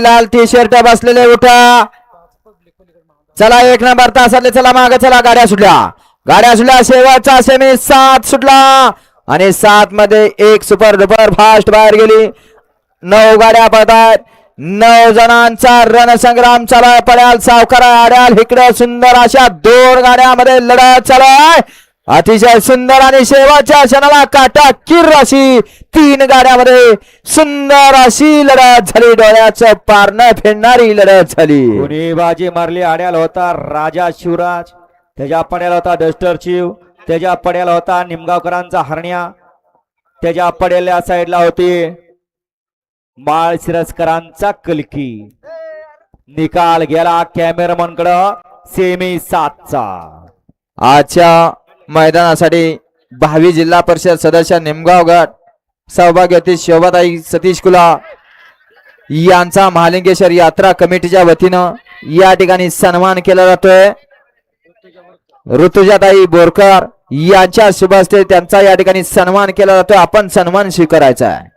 लाल T shirt बसलेले उठा. चला 1 नंबर तासातले चला मागे चला. गाड्या सुटल्या शेवटचा सेमी 7 सुटला आणि 7 मध्ये एक सुपर डुपर फास्ट बाहेर गेली. 9 गाड्या पळतात. 9 जणांचा रणसंग्राम चालू आहे. पड्याल सावकार आड्याल इकडे सुंदर अशा 2 गाड्यामध्ये लढत चालू आहे. अतिशय सुंदर आणि शेवटच्या क्षणाला काटाकीर अशी 3 गाड्यामध्ये सुंदर अशी लढत झाली. डोळ्याचं पारणं फेडणारी लढत झाली. कोणी बाजी मारली. आड्याला होता राजा शिवराज, त्याच्या पड्याला होता डस्टर चिव, त्याच्या पड्याला होता निमगावकरांचा हरण्या, त्याच्या पड्याला साईडला होती माळशिरसकरांचा कलकी. निकाल गेला कॅमेरामन कडं सेमी 7चा. आजच्या मैदानासाठी 22 जिल्हा परिषद सदस्य निमगाव गट सौभाग्यवती शोभाताई सतीश कुला यांचा महालिंगेश्वर यात्रा कमिटीच्या वतीनं या ठिकाणी सन्मान केला जातोय. ऋतुजाताई बोरकर यांच्या शुभ हस्ते त्यांचा या ठिकाणी सन्मान केला जातोय. आपण सन्मान स्वीकारायचा आहे.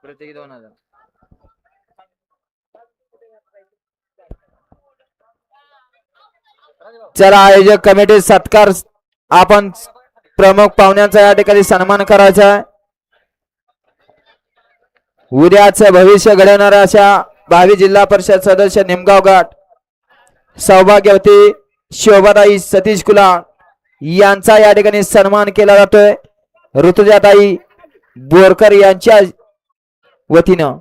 प्रत्येकी 2000. चला आयोजक कमिटी सत्कार आपण प्रमुख पाहुण्यांचा या ठिकाणी सन्मान करायचा आहे. उद्याच भविष्य घडवणाऱ्या अशा 22 जिल्हा परिषद सदस्य निमगाव गट सौभाग्यवती शोभाताई सतीश कुला यांचा या ठिकाणी सन्मान केला जातोय. ऋतुजाताई बोरकर यांच्या वतीनं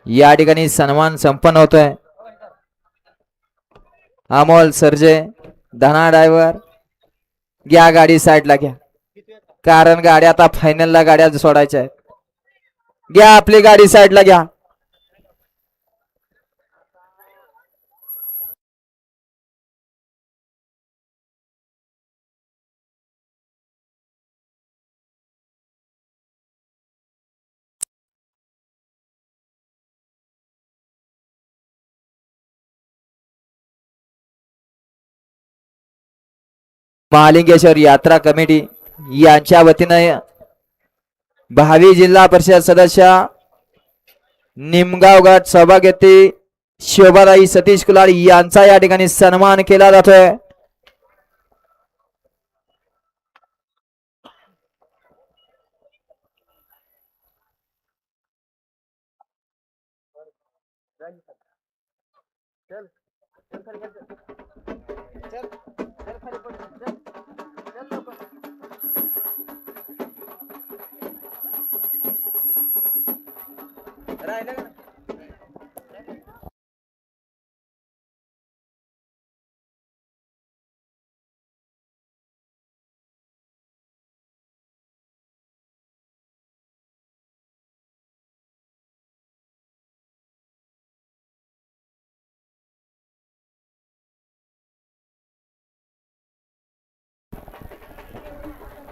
या ठिकाणी सन्मान संपन्न होतोय. अमोल सरजे धना ड्रायव्हर घ्या गाडी साईडला घ्या, कारण गाड्या आता फायनलला गाड्या सोडायच्या आहेत. घ्या आपली गाडी साईडला घ्या. महालिंगेश्वर यात्रा कमिटी यांच्या वतीनं 22 जिल्हा परिषद सदस्य निमगाव गट सौभाग्यवती शोभाताई सतीश कुलाळ यांचा या ठिकाणी सन्मान केला जातोय.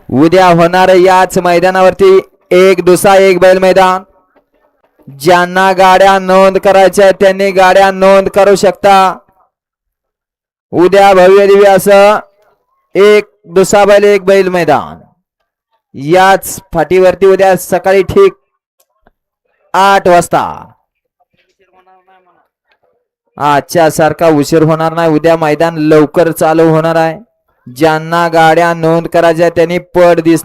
उद्या होणार याच मैदानावरती 1 दुसरा 1 बैल मैदान. ज्यांना गाड्या नोंद करायच्या त्यांनी गाड्या नोंद करू शकता. उद्या भव्य दिव्य असं 1 दुसरा बैल 1 बैल मैदान याच फाटीवरती उद्या सकाळी ठीक 8 वाजता. आजच्या सारखा उशीर होणार नाही. उद्या मैदान लवकर चालू होणार आहे. ज्यांना गाड्या नोंद करायच्या त्यांनी पड दिस